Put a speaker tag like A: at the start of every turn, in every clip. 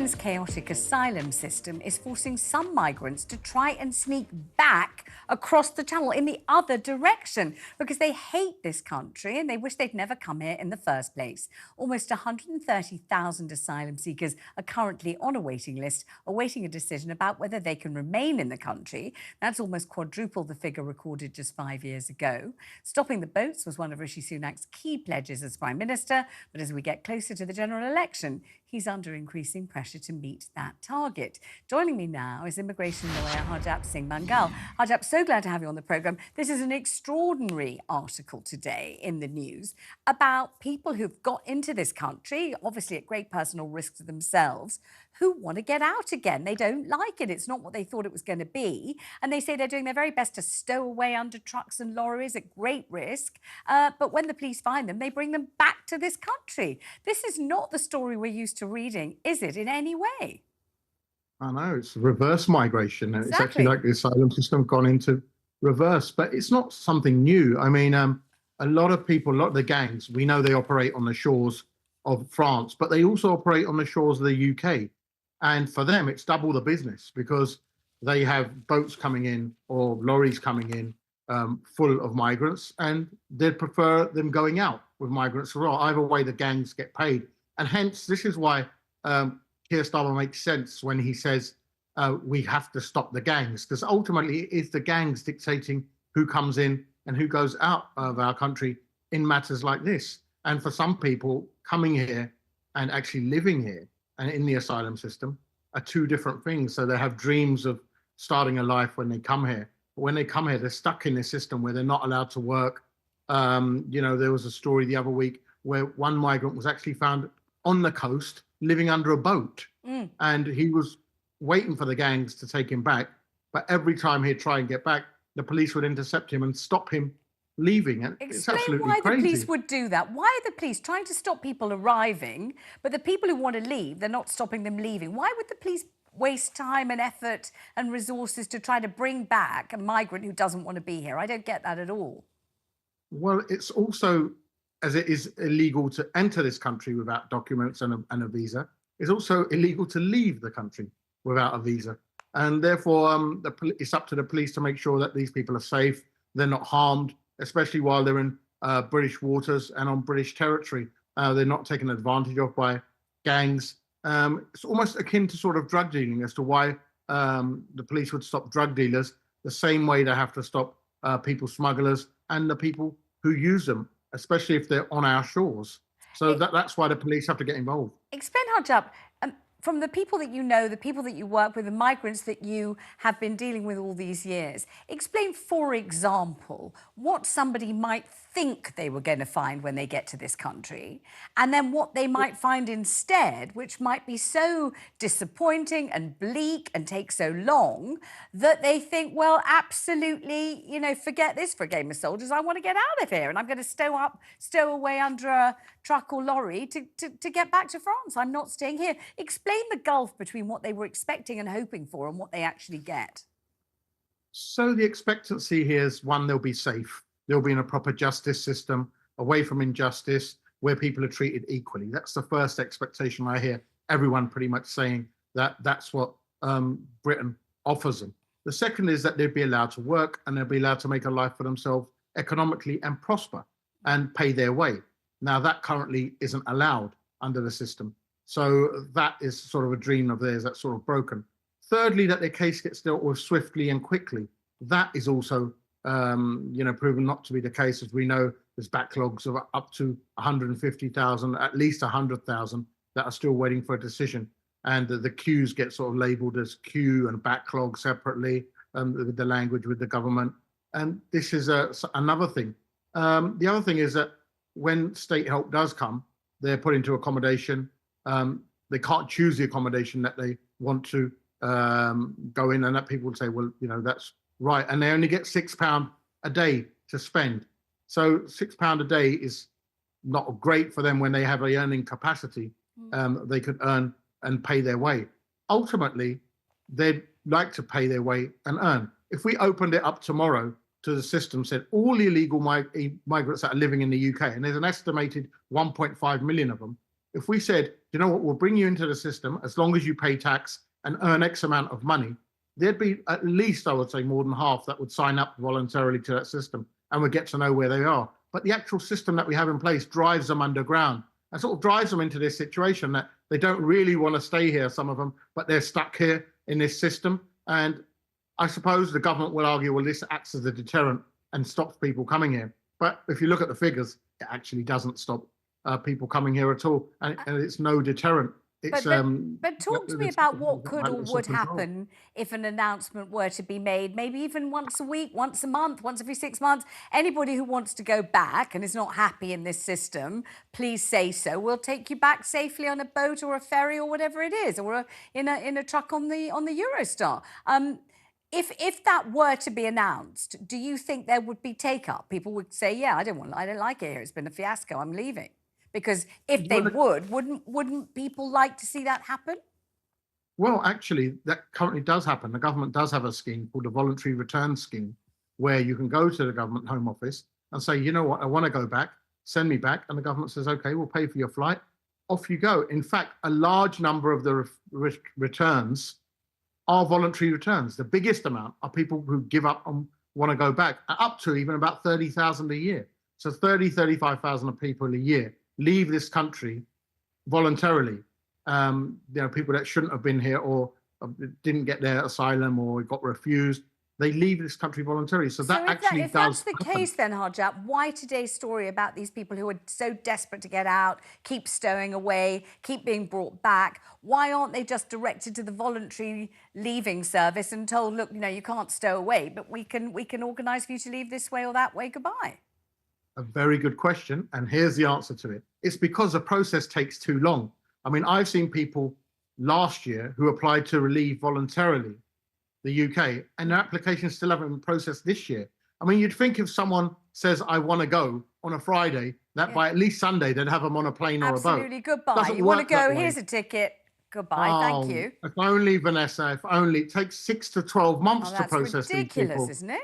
A: Britain's chaotic asylum system is forcing some migrants to try and sneak back across the channel in the other direction because they hate this country and they wish they'd never come here in the first place. Almost 130,000 asylum seekers are currently on a waiting list, awaiting a decision about whether they can remain in the country. That's almost quadruple the figure recorded just 5 years ago. Stopping the boats was one of Rishi Sunak's key pledges as Prime Minister, but as we get closer to the general election, he's under increasing pressure to meet that target. Joining me now is immigration lawyer Harjap Singh Bhangal. Harjap, so glad to have you on the programme. This is an extraordinary article today in the news about people who've got into this country, obviously at great personal risk to themselves, who want to get out again. They don't like it. It's not what they thought it was going to be. And they say they're doing their very best to stow away under trucks and lorries at great risk. But when the police find them, they bring them back to this country. This is not the story we're used to reading, is it, in any way?
B: I know, it's reverse migration.
A: Exactly.
B: It's actually like the asylum system gone into reverse, but it's not something new. I mean, a lot of people, a lot of the gangs, we know they operate on the shores of France, but they also operate on the shores of the UK. And for them, it's double the business because they have boats coming in or lorries coming in full of migrants, and they'd prefer them going out with migrants as well. Either way, the gangs get paid. And hence, this is why Keir Starmer makes sense when he says we have to stop the gangs, because ultimately it is the gangs dictating who comes in and who goes out of our country in matters like this. And for some people, coming here and actually living here and in the asylum system are two different things. So they have dreams of starting a life when they come here. But when they come here, they're stuck in this system where they're not allowed to work. There was a story the other week where one migrant was actually found on the coast living under a boat. And he was waiting for the gangs to take him back. But every time he'd try and get back, the police would intercept him and stop him leaving. And it's absolutely
A: why
B: crazy.
A: The police would do that. Why are the police trying to stop people arriving, but the people who want to leave, they're not stopping them leaving? Why would the police waste time and effort and resources to try to bring back a migrant who doesn't want to be here? I don't get that at all.
B: Well, it's also, as it is illegal to enter this country without documents and a visa, it's also illegal to leave the country without a visa. And therefore, it's up to the police to make sure that these people are safe, they're not harmed, especially while they're in British waters and on British territory. They're not taken advantage of by gangs. It's almost akin to sort of drug dealing as to why the police would stop drug dealers the same way they have to stop people smugglers and the people who use them, especially if they're on our shores. So that's why the police have to get involved.
A: Explain, Harjap, from the people that you know, the people that you work with, the migrants that you have been dealing with all these years, explain, for example, what somebody might think they were going to find when they get to this country, and then what they might find instead, which might be so disappointing and bleak and take so long that they think, well, absolutely, forget this for a game of soldiers. I want to get out of here, and I'm going to stow away under a truck or lorry to get back to France. I'm not staying here. Explain the gulf between what they were expecting and hoping for and what they actually get.
B: So the expectancy here is, one, they'll be safe. They'll be in a proper justice system, away from injustice, where people are treated equally. That's the first expectation I hear everyone pretty much saying, that that's what Britain offers them. The second is that they'd be allowed to work and they'll be allowed to make a life for themselves economically and prosper and pay their way. Now, that currently isn't allowed under the system. So that is sort of a dream of theirs that's sort of broken. Thirdly, that their case gets dealt with swiftly and quickly. That is also proven not to be the case. As we know, there's backlogs of up to 150,000, at least 100,000 that are still waiting for a decision. And the queues get sort of labelled as queue and backlog separately with the language with the government. And this is another thing. The other thing is that when state help does come, they're put into accommodation. They can't choose the accommodation that they want to go in, and that people would say, well, that's right. And they only get £6 a day to spend. So £6 a day is not great for them when they have a earning capacity. They could earn and pay their way. Ultimately, they'd like to pay their way and earn. If we opened it up tomorrow to the system, said all the illegal migrants that are living in the UK, and there's an estimated 1.5 million of them, if we said you know what, we'll bring you into the system as long as you pay tax and earn X amount of money, there'd be at least, I would say, more than half that would sign up voluntarily to that system and would get to know where they are. But the actual system that we have in place drives them underground and sort of drives them into this situation that they don't really want to stay here, some of them, but they're stuck here in this system. And I suppose the government will argue, well, this acts as a deterrent and stops people coming here. But if you look at the figures, it actually doesn't stop people coming here at all. And it's no deterrent. It's,
A: but talk to me about what could or would happen if an announcement were to be made, maybe even once a week, once a month, once every 6 months. Anybody who wants to go back and is not happy in this system, please say so. We'll take you back safely on a boat or a ferry or whatever it is, or in a truck on the Eurostar. If that were to be announced, do you think there would be take-up? People would say, yeah, I don't like it here. It's been a fiasco. I'm leaving. Because if they wouldn't people like to see that happen?
B: Well, actually, that currently does happen. The government does have a scheme called the Voluntary Return Scheme, where you can go to the government Home Office and say, you know what, I want to go back, send me back. And the government says, OK, we'll pay for your flight. Off you go. In fact, a large number of the returns are voluntary returns. The biggest amount are people who give up and want to go back, up to even about 30,000 a year. So 35,000 people a year leave this country voluntarily. People that shouldn't have been here or didn't get their asylum or got refused, they leave this country voluntarily. So that actually
A: if that's the case, then Harjap, why today's story about these people who are so desperate to get out, keep stowing away, keep being brought back? Why aren't they just directed to the voluntary leaving service and told, look, you can't stow away, but we can organise for you to leave this way or that way, goodbye?
B: A very good question, and here's the answer to it. It's because the process takes too long. I mean, I've seen people last year who applied to relieve voluntarily the UK, and their applications still haven't been processed this year. I mean, you'd think if someone says, I want to go on a Friday, that by at least Sunday, they'd have them on a plane or a boat.
A: Absolutely, goodbye. You want to go, here's a ticket. Goodbye, thank you.
B: If only, Vanessa, if only. It takes 6 to 12 months to process these people.
A: That's ridiculous, isn't it?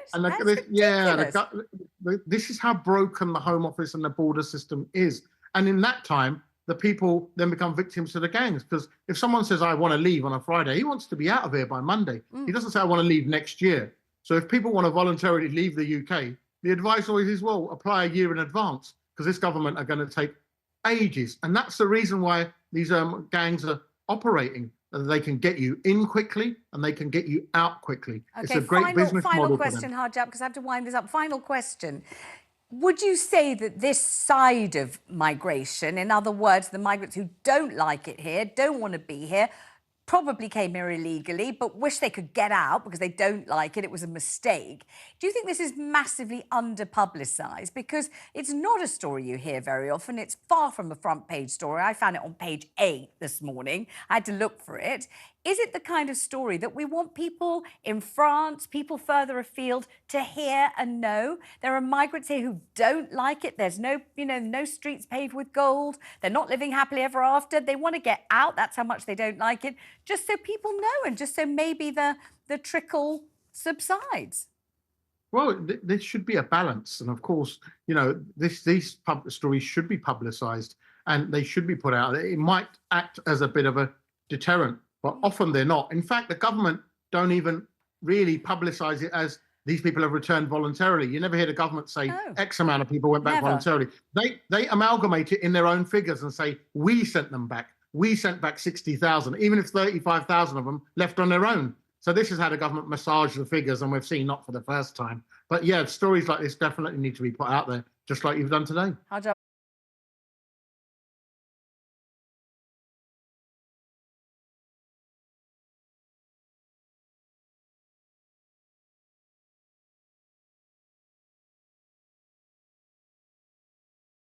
B: And this is how broken the Home Office and the border system is. And in that time, the people then become victims to the gangs. Because if someone says, I want to leave on a Friday, he wants to be out of here by Monday. He doesn't say, I want to leave next year. So if people want to voluntarily leave the UK, the advice always is, well, apply a year in advance, because this government are going to take ages. And that's the reason why these gangs are operating. They can get you in quickly and they can get you out quickly.
A: Okay,
B: it's a great business model.
A: Final question, Harjap, because I have to wind this up. Final question. Would you say that this side of migration, in other words, the migrants who don't like it here, don't want to be here, probably came here illegally, but wish they could get out because they don't like it, it was a mistake. Do you think this is massively under-publicised? Because it's not a story you hear very often. It's far from a front-page story. I found it on page 8 this morning. I had to look for it. Is it the kind of story that we want people in France, people further afield, to hear and know? There are migrants here who don't like it. There's no streets paved with gold. They're not living happily ever after. They want to get out. That's how much they don't like it. Just so people know, and just so maybe the trickle subsides.
B: Well, there should be a balance. And of course, these public stories should be publicised and they should be put out. It might act as a bit of a deterrent, but often they're not. In fact, the government don't even really publicise it as these people have returned voluntarily. You never hear the government say X amount of people went back voluntarily. They amalgamate it in their own figures and say, we sent them back. We sent back 60,000, even if 35,000 of them left on their own. So this is how the government massage the figures, and we've seen not for the first time. But yeah, stories like this definitely need to be put out there, just like you've done today.